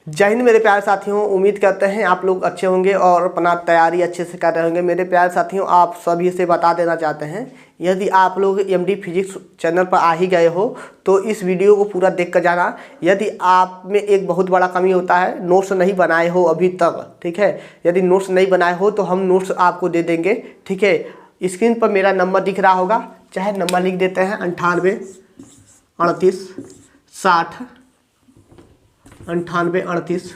जय हिंद मेरे प्यारे साथियों, उम्मीद करते हैं आप लोग अच्छे होंगे और अपना तैयारी अच्छे से कर रहे होंगे। मेरे प्यारे साथियों, आप सभी से बता देना चाहते हैं, यदि आप लोग एमडी फिजिक्स चैनल पर आ ही गए हो तो इस वीडियो को पूरा देख कर जाना। यदि आप में एक बहुत बड़ा कमी होता है, नोट्स नहीं बनाए हो अभी तक, ठीक है। यदि नोट्स नहीं बनाए हो तो हम नोट्स आपको दे देंगे, ठीक है। स्क्रीन पर मेरा नंबर दिख रहा होगा, चाहे नंबर लिख देते हैं 98 38 60 98 38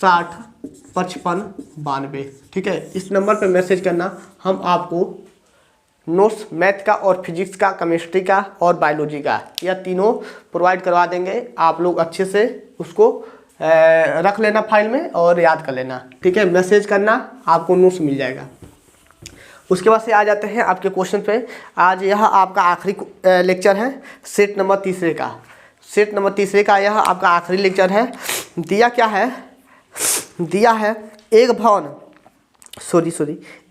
60 55 92, ठीक है। इस नंबर पर मैसेज करना, हम आपको नोट्स मैथ का और फिजिक्स का, केमिस्ट्री का और बायोलॉजी का, यह तीनों प्रोवाइड करवा देंगे। आप लोग अच्छे से उसको रख लेना फाइल में और याद कर लेना, ठीक है। मैसेज करना, आपको नोट्स मिल जाएगा। उसके बाद से आ जाते हैं आपके क्वेश्चन पे। आज यह आपका आखिरी लेक्चर है सेट नंबर तीसरे का। सेट नंबर तीसरे का यह आपका आखिरी लेक्चर है। दिया क्या है? दिया है एक भवन,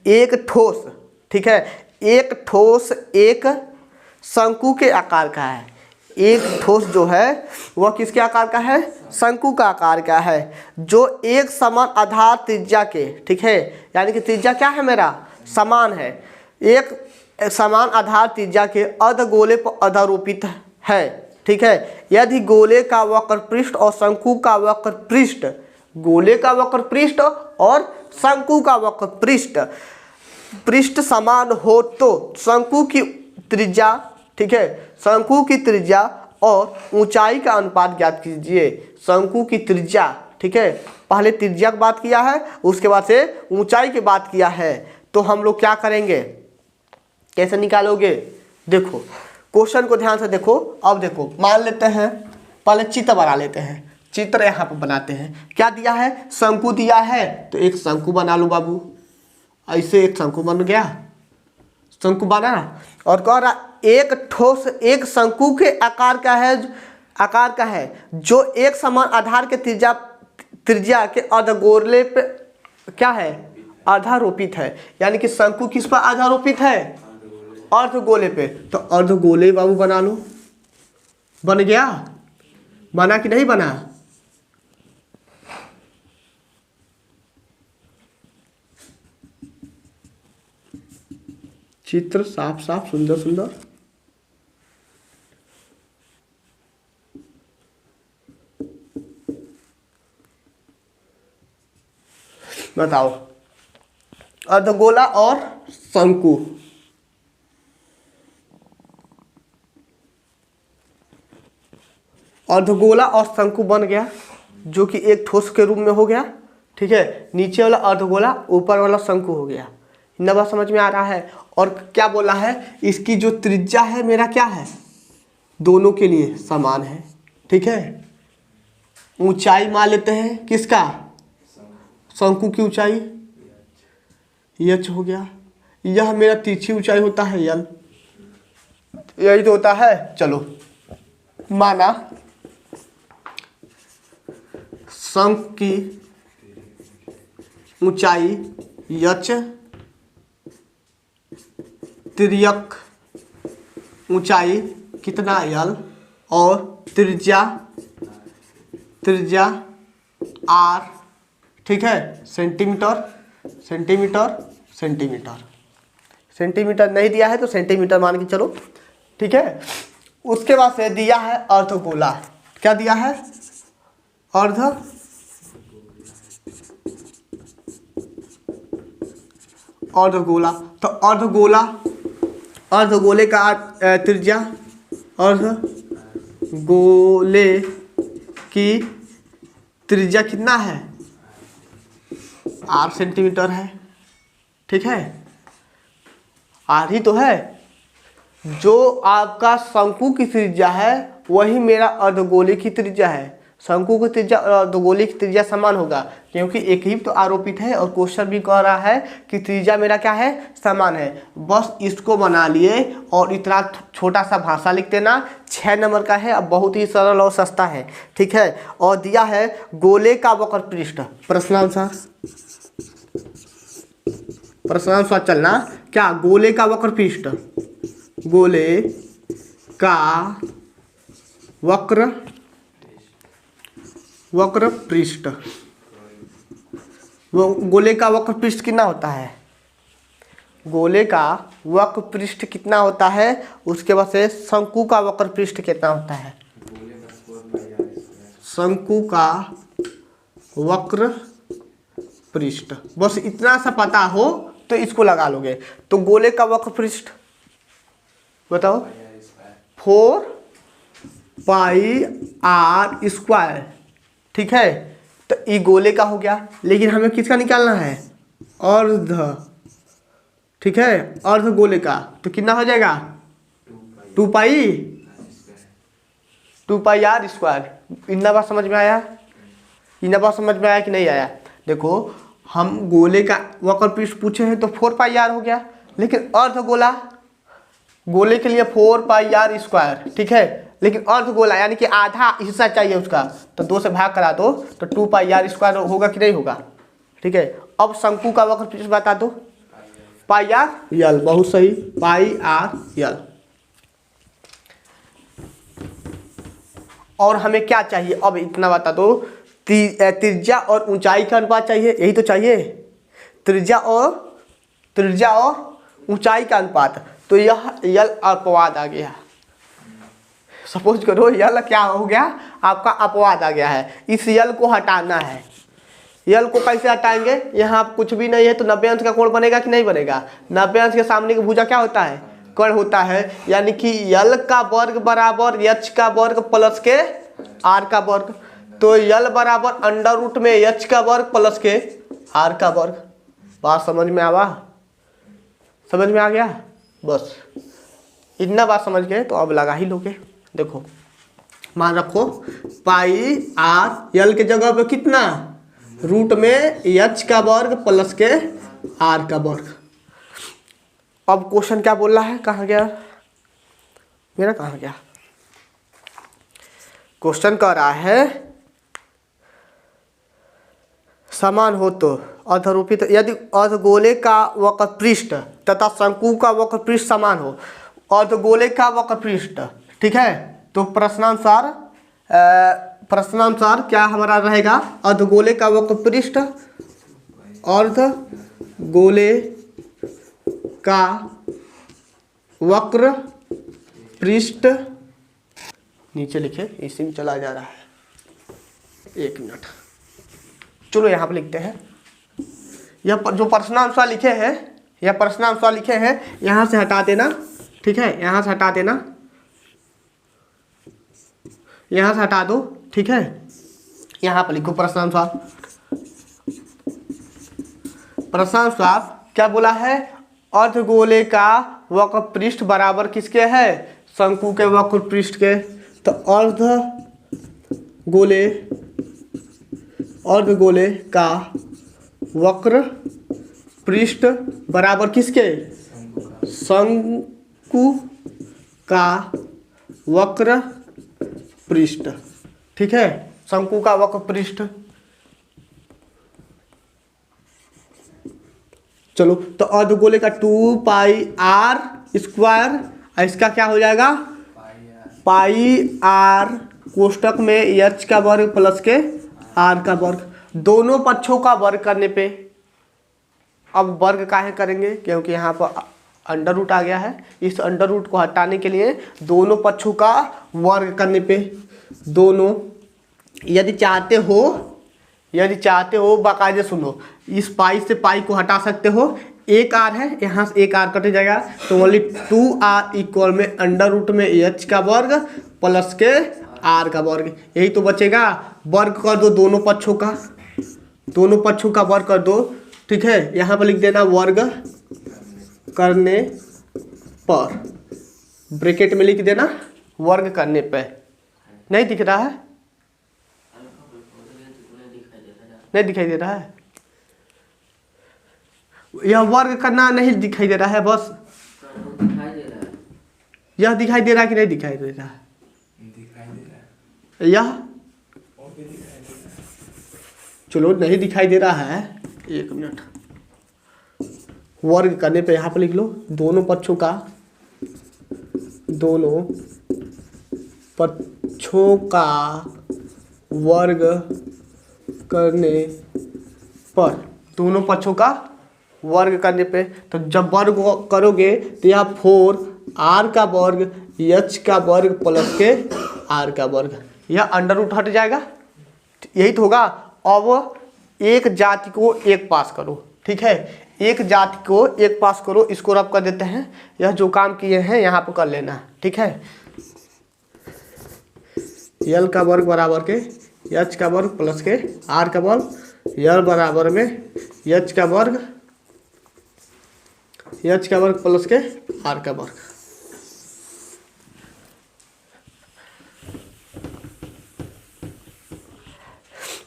एक ठोस, ठीक है। एक ठोस एक शंकु के आकार का है। एक ठोस जो है वह किसके आकार का है? शंकु का आकार का है, जो एक समान आधार त्रिज्या के, ठीक है। यानी कि त्रिज्या क्या है मेरा? समान है। एक समान आधार त्रिज्या के अर्धगोले पर आधारोपित है, ठीक है। यदि गोले का वक्र पृष्ठ और शंकु का वक्र पृष्ठ, गोले का वक्र पृष्ठ और शंकु का वक्र पृष्ठ समान हो तो शंकु की त्रिज्या, ठीक है, शंकु की त्रिज्या और ऊंचाई का अनुपात ज्ञात कीजिए। शंकु की त्रिज्या, ठीक है, पहले त्रिज्या की बात किया है, उसके बाद से ऊंचाई की बात किया है। तो हम लोग क्या करेंगे, कैसे निकालोगे? देखो क्वेश्चन को ध्यान से देखो। अब देखो, मान लेते हैं, पहले चित्र बना लेते हैं। चित्र यहाँ पर बनाते हैं। क्या दिया है? शंकु दिया है, तो एक शंकु बना लो बाबू। ऐसे एक शंकु बन गया, शंकु बना। और कह रहा एक ठोस एक शंकु के आकार का है, जो एक समान आधार के त्रिज्या के अर्धगोले पे क्या है? आधारोपित है। यानी कि शंकु किस पर आधारोपित है? अर्धगोले पे। तो अर्धगोले बाबू बना लो। बन गया? बना कि नहीं बना? चित्र साफ साफ, सुंदर सुंदर। बताओ, अर्धगोला और शंकु, अर्धगोला और शंकु बन गया, जो कि एक ठोस के रूप में हो गया, ठीक है। नीचे वाला अर्धगोला, ऊपर वाला शंकु हो गया। इतना बात समझ में आ रहा है? और क्या बोला है? इसकी जो त्रिज्या है मेरा क्या है? दोनों के लिए समान है, ठीक है। ऊंचाई मान लेते हैं किसका? शंकु की ऊंचाई h हो गया। यह मेरा तिरछी ऊंचाई होता है l, यही तो होता है। चलो, माना शंकु की ऊंचाई h, तिर्यक ऊंचाई कितना l, और त्रिज्या r, ठीक है। सेंटीमीटर नहीं दिया है तो सेंटीमीटर मान के चलो, ठीक है। उसके बाद से दिया है अर्धगोला। क्या दिया है? अर्धगोला। तो अर्धगोले का त्रिज्या, अर्धगोले की त्रिज्या कितना है? 8 सेंटीमीटर है, ठीक है। r ही तो है। जो आपका शंकु की त्रिज्या है वही मेरा अर्धगोले की त्रिज्या है। शंकु की त्रिज्या और अर्धगोले की त्रिज्या समान होगा, क्योंकि एक ही तो आरोपित है। और क्वेश्चन भी कह रहा है कि त्रिज्या मेरा क्या है? समान है। बस इसको बना लिए और इतना छोटा सा भाषा लिख देना। 6 नंबर का है, अब बहुत ही सरल और सस्ता है, ठीक है। और दिया है गोले का वक्र पृष्ठ। प्रश्नानुसार चलना। क्या? गोले का वक्र पृष्ठ, गोले का वक्र वक्र पृष्ठ, वो गोले का वक्र पृष्ठ कितना होता है, गोले का वक्र पृष्ठ कितना होता है, उसके बाद से शंकु का वक्र पृष्ठ कितना होता है, शंकु का वक्र पृष्ठ। बस इतना सा पता हो तो इसको लगा लोगे। तो गोले का वक्र पृष्ठ बताओ, 4πr²। ठीक है, तो ये गोले का हो गया, लेकिन हमें किसका निकालना है, अर्ध। ठीक है, अर्ध गोले का, तो कितना हो जाएगा, 2πr²। इतना बात समझ में आया, इतना बात समझ में आया कि नहीं आया। देखो हम गोले का वक्र पृष्ठ पूछे हैं तो 4πr हो गया, लेकिन अर्ध गोला, गोले के लिए 4πr²। ठीक है, लेकिन अर्ध गोला यानी कि आधा हिस्सा चाहिए उसका, तो 2 से भाग करा दो तो 2πr² होगा कि नहीं होगा। ठीक है, अब शंकु का वक्र पृष्ठ बता दो, πr/l। बहुत सही, πr/l। और हमें क्या चाहिए, अब इतना बता दो, त्रिज्या और ऊंचाई का अनुपात चाहिए, यही तो चाहिए, त्रिज्या और ऊंचाई का अनुपात। तो यह यल अपवाद आ गया। सपोज करो यल क्या हो गया, आपका अपवाद आ गया है, इस यल को हटाना है। यल को कैसे हटाएंगे, यहाँ कुछ भी नहीं है तो 90 अंश का कोण बनेगा कि नहीं बनेगा। 90 अंश के सामने की भुजा क्या होता है, कर्ण होता है, यानी कि यल का वर्ग बराबर एच का वर्ग प्लस के आर का वर्ग। तो यल बराबर अंडर रूट में एच का वर्ग प्लस के आर का वर्ग। बात समझ में आवा, समझ में आ गया। बस इतना बात समझ गए तो अब लगा ही लोगे। देखो मान रखो πr/l के जगह पे कितना, रूट में एच का वर्ग प्लस के आर का वर्ग। अब क्वेश्चन क्या बोल रहा है, कहाँ गया मेरा, कहाँ गया क्वेश्चन, कह रहा है समान हो तो अर्धरूपित, यदि अर्धगोले का वक्र पृष्ठ तथा शंकु का वक्र पृष्ठ समान हो, अर्धगोले का वक्र पृष्ठ। ठीक है, तो प्रश्नानुसार क्या हमारा रहेगा, अर्धगोले का वक्र पृष्ठ, अर्धगोले का वक्र पृष्ठ, नीचे लिखे, इसी में चला जा रहा है, 1 मिनट, चलो यहाँ पर लिखते हैं। यह जो प्रश्नानुसार लिखे हैं, यह प्रश्नानुसार लिखे हैं, यहाँ से हटा देना। ठीक है, यहाँ से हटा देना, यहाँ से हटा दो। ठीक है, यहाँ पर लिखो प्रश्नानुसार। प्रश्नानुसार क्या बोला है, अर्धगोले का वक्र पृष्ठ बराबर किसके है, शंकु के वक्र पृष्ठ के। तो अर्धगोले का वक्र पृष्ठ बराबर किसके, शंकु का वक्र पृष्ठ। ठीक है, शंकु का वक्र पृष्ठ। चलो तो अर्धगोले का 2πr², इसका क्या हो जाएगा, πr कोष्टक में एच का वर्ग प्लस के आर का वर्ग। दोनों पक्षों का वर्ग करने पे, अब वर्ग काहे करेंगे, क्योंकि यहाँ पर अंडर रूट आ गया है, इस अंडर रूट को हटाने के लिए दोनों पक्षों का वर्ग करने पे, दोनों, यदि चाहते हो बाकायदे सुनो, इस पाई से पाई को हटा सकते हो, एक आर है, यहाँ से एक आर कट जाएगा, तो ओनली 2r इक्वल में अंडर रूट में एच का वर्ग प्लस के आर का वर्ग, यही तो बचेगा। वर्ग कर दो दोनों पक्षों का वर्ग कर दो। ठीक है, यहाँ पर लिख देना वर्ग करने पर, ब्रैकेट में लिख देना वर्ग करने पे। नहीं दिख रहा है, नहीं दिखाई दे रहा है, यह वर्ग करना नहीं दिखाई दे रहा है, बस यह दिखाई दे रहा है कि नहीं दिखाई दे रहा है, यह चलो नहीं दिखाई दे रहा है, 1 मिनट। वर्ग करने पे यहाँ पर लिख लो दोनों पक्षों का वर्ग करने पर, दोनों पक्षों का वर्ग करने पे, तो जब वर्ग करोगे तो यह 4r का वर्ग h का वर्ग प्लस के r का वर्ग, यह अंडर रूट हट जाएगा, यही तो होगा। अब एक जाति को एक पास करो, ठीक है, एक जाति को एक पास करो, इसको रब कर देते हैं, यह जो काम किए हैं यहाँ पर कर लेना, ठीक है। यल का वर्ग बराबर के एच का वर्ग प्लस के आर का वर्ग, यल बराबर में एच का वर्ग प्लस के आर का वर्ग।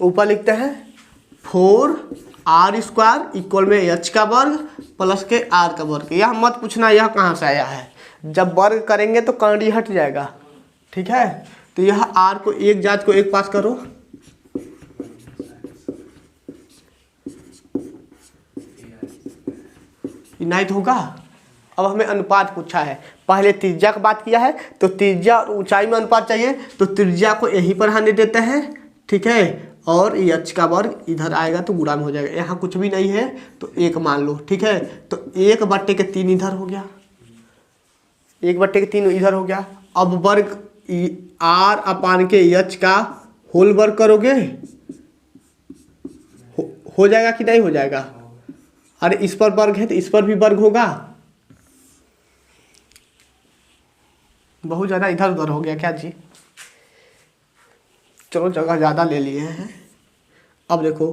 ऊपर लिखते हैं 4r स्क्वायर इक्वल में एच का वर्ग प्लस के आर का वर्ग। यह मत पूछना यह कहाँ से आया है, जब वर्ग करेंगे तो कंडी हट जाएगा, ठीक है। तो यह आर को एक जात को एक पास करो, इनाइट होगा। अब हमें अनुपात पूछा है, पहले त्रिज्या का बात किया है, तो त्रिज्या और ऊंचाई में अनुपात चाहिए, तो त्रिज्या को यहीं पर आने देते हैं, ठीक है, और एच का वर्ग इधर आएगा तो गुणा में हो जाएगा। यहाँ कुछ भी नहीं है तो एक मान लो, ठीक है। तो 1/3 इधर हो गया, 1/3 इधर हो गया। अब वर्ग आर अपान के एच का होल वर्ग करोगे, हो जाएगा कि नहीं हो जाएगा? अरे इस पर वर्ग है तो इस पर भी वर्ग होगा, बहुत ज़्यादा इधर उधर हो गया क्या जी? चलो जगह ज़्यादा ले लिए हैं। अब देखो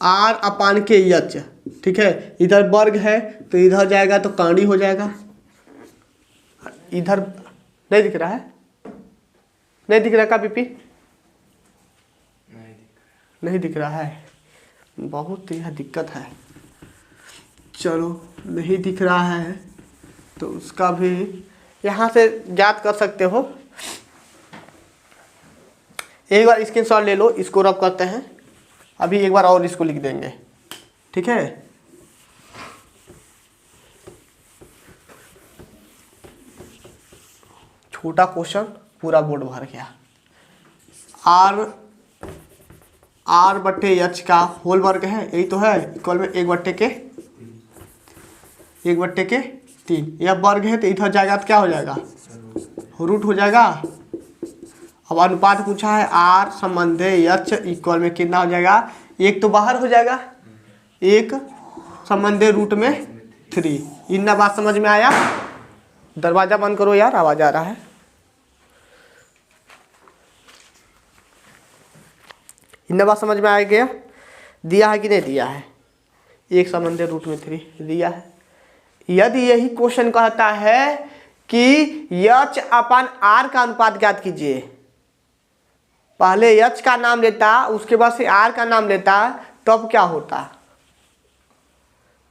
आर अपान के एच, ठीक है, इधर वर्ग है तो इधर जाएगा तो कांडी हो जाएगा। इधर नहीं दिख रहा है, नहीं दिख रहा का बीपी? नहीं दिख रहा है, बहुत यह दिक्कत है। चलो नहीं दिख रहा है तो उसका भी यहाँ से ज्ञात कर सकते हो। एक बार स्क्रीनशॉट ले लो, इसको रब करते हैं, अभी एक बार और इसको लिख देंगे, ठीक है। छोटा क्वेश्चन पूरा बोर्ड भर गया। आर बट्टे एच का होल वर्ग है, यही तो है, इक्वल में 1/3, यह वर्ग है तो इधर जाएगा तो क्या हो जाएगा? रूट हो जाएगा। अब अनुपात पूछा है, आर संबंधे एच इक्वल में कितना हो जाएगा? एक तो बाहर हो जाएगा, एक संबंधे रूट में 3। इतना बात समझ में आया? दरवाजा बंद करो यार, आवाज आ रहा है। इतना बात समझ में आ गया? दिया है कि नहीं दिया है? एक संबंधे रूट में 3 दिया है। यदि यही क्वेश्चन कहता है कि एच अपन आर का अनुपात ज्ञात कीजिए, पहले एच का नाम लेता उसके बाद से आर का नाम लेता, तब क्या होता?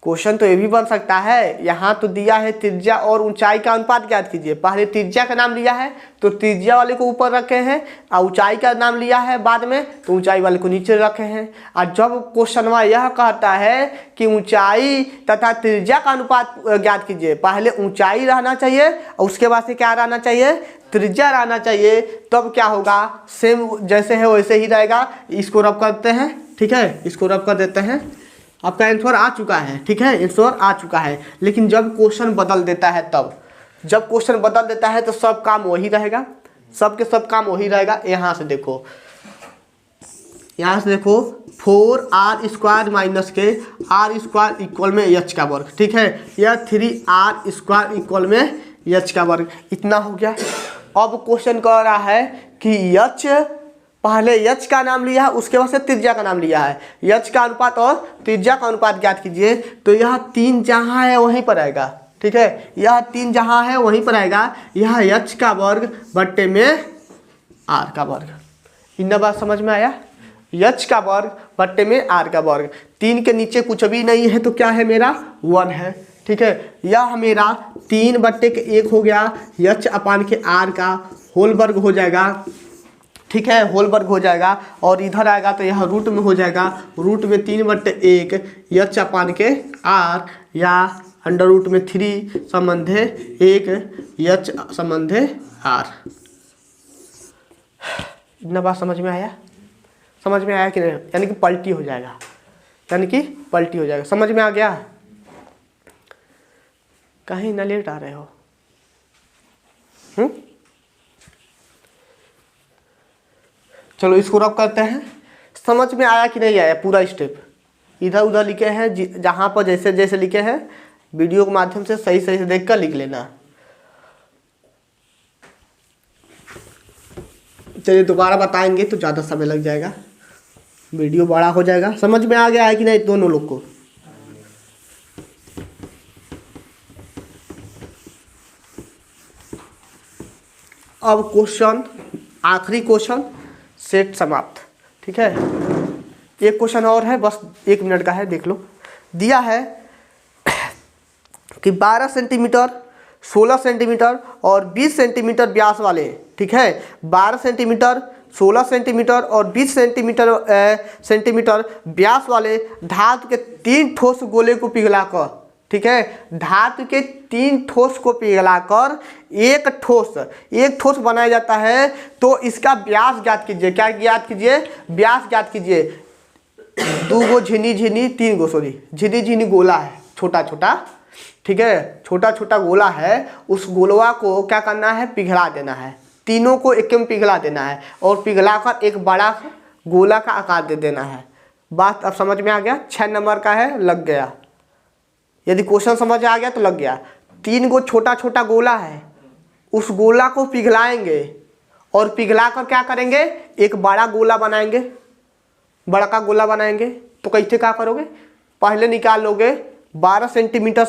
क्वेश्चन तो ये भी बन सकता है, यहाँ तो दिया है त्रिज्या और ऊंचाई का अनुपात ज्ञात कीजिए, पहले त्रिज्या का नाम लिया है तो त्रिज्या वाले को ऊपर रखे हैं, और ऊंचाई का नाम लिया है बाद में तो ऊंचाई वाले को नीचे रखे हैं। और जब क्वेश्चन यह कहता है कि ऊंचाई तथा त्रिज्या का अनुपात ज्ञात कीजिए, पहले ऊंचाई रहना चाहिए और उसके बाद से क्या रहना चाहिए? त्रिज्या रहना चाहिए, तब क्या होगा? सेम जैसे है वैसे ही रहेगा। इसको रब करते हैं, ठीक है, इसको रब कर देते हैं। आपका आंसर आ चुका है, ठीक है, आंसर आ चुका है। लेकिन जब क्वेश्चन बदल देता है, तब जब क्वेश्चन बदल देता है तो सब काम वही रहेगा, सब के सब काम वही रहेगा। यहाँ से देखो, यहाँ से देखो 4r स्क्वायर माइनस के आर स्क्वायर इक्वल में एच का वर्ग, ठीक है, या 3r स्क्वायर इक्वल में एच का वर्ग, इतना हो गया। अब क्वेश्चन कह रहा है कि एच, पहले एच का नाम लिया है उसके बाद से त्रिज्या का नाम लिया है, एच का अनुपात और त्रिज्या का अनुपात ज्ञात कीजिए। तो यह 3 जहाँ है वहीं पर आएगा, ठीक है, यह 3 जहाँ है वहीं पर आएगा। यह एच का वर्ग बट्टे में आर का वर्ग, इन बात समझ में आया? एच का वर्ग बट्टे में आर का वर्ग, 3 के नीचे कुछ भी नहीं है तो क्या है मेरा? 1 है, ठीक है। यह मेरा 3/1 हो गया, एच अपान के आर का होल वर्ग हो जाएगा, ठीक है, होल वर्ग हो जाएगा। और इधर आएगा तो यह रूट में हो जाएगा, रूट में 3/1 एच अपान के आर, या अंडर रूट में 3 संबंधे 1 एच संबंधे आर। इतना बात समझ में आया? समझ में आया कि नहीं? यानी कि पलटी हो जाएगा, यानी कि पलटी हो जाएगा। समझ में आ गया? कहीं न लेट आ रहे हो? चलो इसको रब करते हैं। समझ में आया कि नहीं आया पूरा स्टेप? इधर उधर लिखे हैं, जहाँ पर जैसे जैसे लिखे हैं वीडियो के माध्यम से सही सही से देख कर लिख लेना। चलिए दोबारा बताएंगे तो ज़्यादा समय लग जाएगा, वीडियो बड़ा हो जाएगा। समझ में आ गया है कि नहीं दोनों लोग को? अब क्वेश्चन, आखिरी क्वेश्चन, सेट समाप्त। ठीक है, एक क्वेश्चन और है, बस 1 मिनट का है, देख लो। दिया है कि 12 सेंटीमीटर, 16 सेंटीमीटर और 20 सेंटीमीटर व्यास वाले, ठीक है, 12 सेंटीमीटर, 16 सेंटीमीटर और 20 सेंटीमीटर व्यास वाले धातु के 3 ठोस गोले को पिघलाकर, ठीक है, धातु के 3 ठोस को पिघलाकर एक ठोस बनाया जाता है। तो इसका व्यास ज्ञात कीजिए। क्या ज्ञात कीजिए? व्यास ज्ञात कीजिए। 2 गो झिनी झिनी, 3 गो सॉरी झिनी झिनी गोला है, छोटा छोटा, ठीक है, छोटा छोटा गोला है। उस गोलवा को क्या करना है? पिघला देना है। तीनों को एक में पिघला देना है और पिघलाकर एक बड़ा गोला का आकार दे देना है। बात अब समझ में आ गया? 6 नंबर का है, लग गया। यदि क्वेश्चन समझ आ गया तो लग गया। 3 गो छोटा छोटा गोला है, उस गोला को पिघलाएंगे और पिघलाकर क्या करेंगे? एक बड़ा गोला बनाएंगे, बड़ा का गोला बनाएंगे। तो कैसे क्या करोगे? पहले निकाल लोगे 12 सेंटीमीटर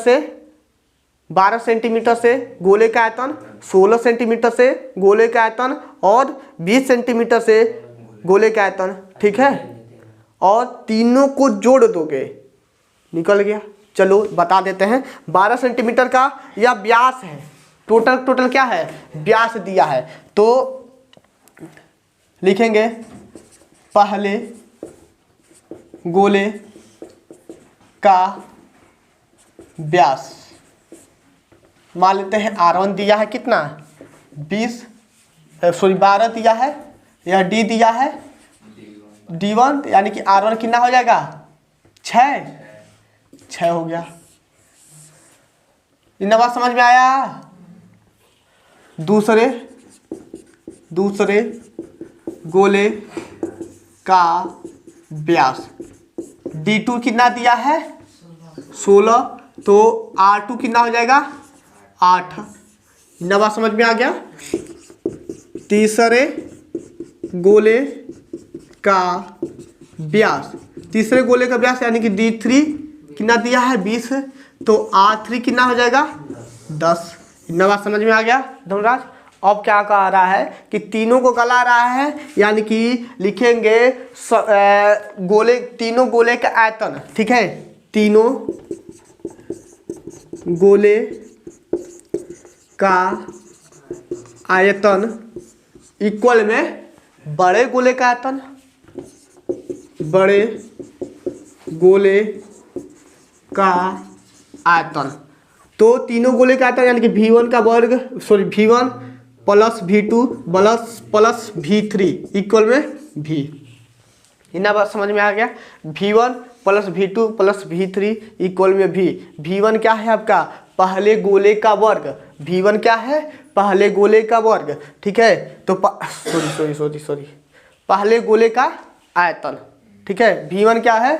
से गोले का आयतन, 16 सेंटीमीटर से गोले का आयतन और 20 सेंटीमीटर से गोले का आयतन, ठीक है, और तीनों को जोड़ दोगे, निकल गया। चलो बता देते हैं। 12 सेंटीमीटर का यह व्यास है, टोटल क्या है? व्यास दिया है। तो लिखेंगे पहले गोले का व्यास, मान लेते हैं R1 दिया है कितना? 12 दिया है, यह D दिया है D1, यानी कि R1 कितना हो जाएगा? 6 हो गया। इन बात समझ में आया? दूसरे गोले का व्यास D2 कितना दिया है? 16, तो R2 कितना हो जाएगा? 8। इन बात समझ में आ गया? तीसरे गोले का व्यास, तीसरे गोले का व्यास यानी कि D3 कितना दिया है? 20, तो R3 कितना हो जाएगा? 10। इतना बात समझ में आ गया धनराज? अब क्या कह रहा है कि तीनों को गला रहा है, यानी कि लिखेंगे तीनों गोले का आयतन, ठीक है, तीनों गोले का आयतन इक्वल में बड़े गोले का आयतन, बड़े गोले का आयतन। तो तीनों गोले का आयतन यानी कि V1 का वर्ग, sorry V1 plus V2 plus V3 equal में V। इतना बात समझ में आ गया? V1 plus V2 plus V3 equal में V। V1 क्या है आपका? पहले गोले का वर्ग। V1 क्या है? पहले गोले का वर्ग, ठीक है। तो सॉरी पहले गोले का आयतन, ठीक है। V1 क्या है?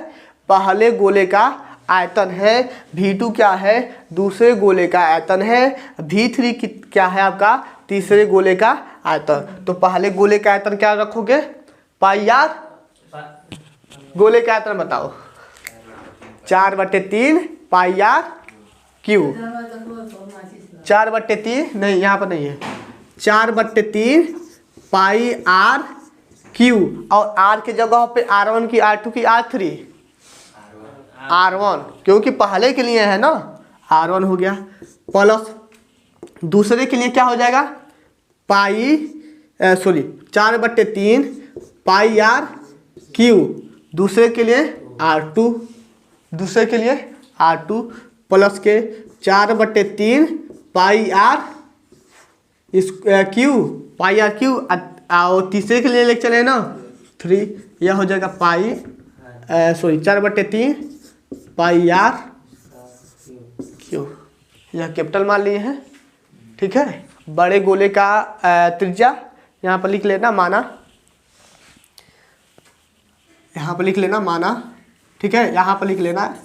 पहले गोले का आयतन है। V2 क्या है? दूसरे गोले का आयतन है। V3 क्या है आपका? तीसरे गोले का आयतन। तो पहले गोले का आयतन क्या रखोगे? पाई आर। गोले का आयतन बताओ। 4/3 पाई आर क्यू। 4/3 नहीं, यहाँ पर नहीं है। 4/3 पाई आर क्यू, और आर के जगह पे R1 की, R2 की, R3 R1, क्योंकि पहले के लिए है ना, R1 हो गया। प्लस दूसरे के लिए क्या हो जाएगा? 4/3 पाई आर क्यू, दूसरे के लिए R2, दूसरे के लिए R2 प्लस के 4/3 pi r cube, pi r cube, और तीसरे के लिए लेके चले ना 3 यह हो जाएगा पाई 4/3 पाई आर क्यू, यह कैपिटल मान लिए हैं। ठीक है, बड़े गोले का त्रिज्या यहाँ पर लिख लेना माना, यहाँ पर लिख लेना माना। ठीक है, यहाँ पर लिख लेना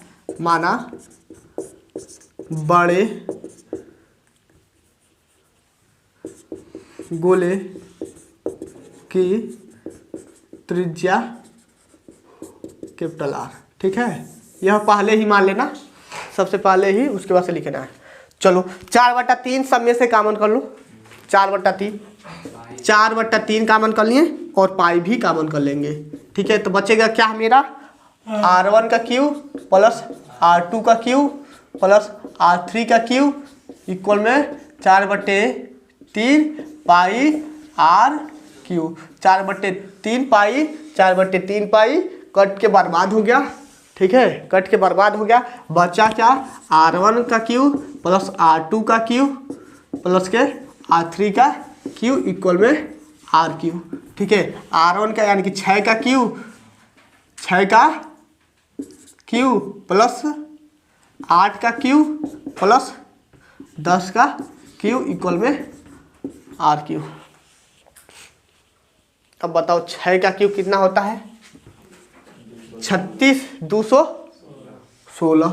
माना बड़े गोले की त्रिज्या कैपिटल आर। ठीक है, यह पहले ही मान लेना, सबसे पहले ही, उसके बाद से लिखना है। चलो 4/3 सब में से कॉमन कर लो, 4/3 कॉमन कर लिए और पाई भी कॉमन कर लेंगे। ठीक है, तो बचेगा क्या मेरा R1 का क्यू प्लस R2 का क्यू प्लस R3 का क्यू इक्वल में 4/3 pi r cube. 4/3 pi 4/3 pi कट के बर्बाद हो गया। ठीक है, कट के बर्बाद हो गया, बचा क्या R1 का क्यू प्लस R2 का क्यू प्लस के R3 का क्यू इक्वल में आर क्यू। ठीक है, R1 का यानी कि 6 का क्यू प्लस 8 का क्यू प्लस 10 का क्यू इक्वल में आर क्यू। अब बताओ 6 का क्यू कितना होता है 36 216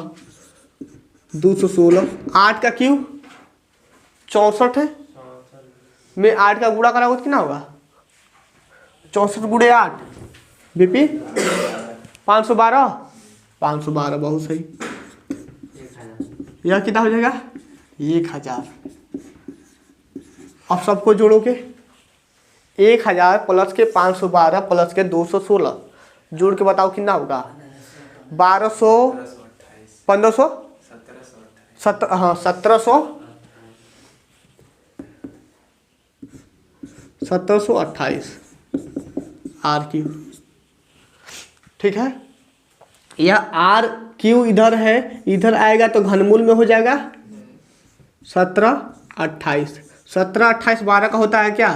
216। 8 का क्यू 64 है, में 8 का गुणा करा कितना होगा 64 गुणे 8 बीपी 512 512 बहुत सही। यह कितना हो जाएगा 1000। अब सबको जोड़ोगे 1000 प्लस के 512 प्लस के 216 जोड़ के बताओ कितना होगा 1200 1500 1728 आर क्यू। ठीक है, यह आर क्यू इधर है, इधर आएगा तो घनमूल में हो जाएगा 1728। 1728 12 का होता है क्या,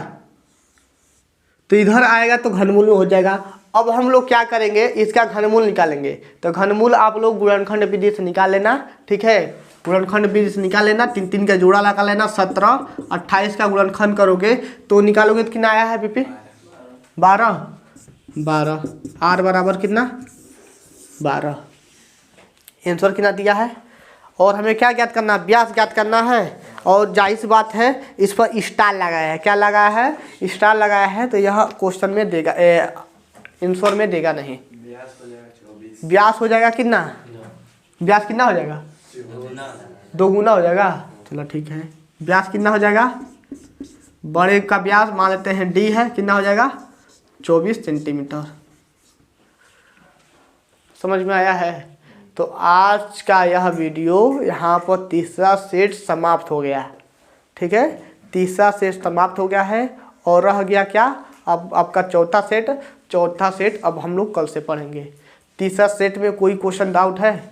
तो इधर आएगा तो घनमूल में हो जाएगा। अब हम लोग क्या करेंगे, इसका घनमूल निकालेंगे। तो घनमूल आप लोग गुणनखंड विधि से निकाल लेना। ठीक है, गुणनखंड विधि से निकाल लेना, 3 3 का जोड़ा लगा लेना। 17 28 का गुणनखंड करोगे तो निकालोगे तो कितना आया है बीपी 12 आर बराबर कितना 12। आंसर कितना दिया है। और हमें क्या ज्ञात करना है, व्यास ज्ञात करना है। और जाहिर सी बात है इस पर स्टार लगाया है, क्या लगाया है स्टार लगाया है, तो यह क्वेश्चन में देगा आंसर में देगा नहीं। व्यास हो जाएगा कितना, व्यास कितना हो जाएगा 2 गुना हो जाएगा। चलो ठीक है, व्यास कितना हो जाएगा, बड़े का व्यास मान लेते हैं डी है, कितना हो जाएगा 24 सेंटीमीटर। समझ में आया है। तो आज का यह वीडियो यहाँ पर तीसरा सेट समाप्त हो गया। ठीक है, तीसरा सेट समाप्त हो गया है और रह गया क्या, अब आपका चौथा सेट अब हम लोग कल से पढ़ेंगे। तीसरा सेट में कोई क्वेश्चन डाउट है,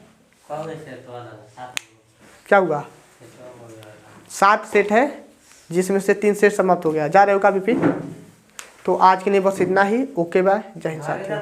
क्या हुआ 7 सेट है जिसमें से 3 सेट समाप्त हो गया। जा रहे हो का बीपी। तो आज के लिए बस इतना ही। ओके बाय, जय हिंद साथियों।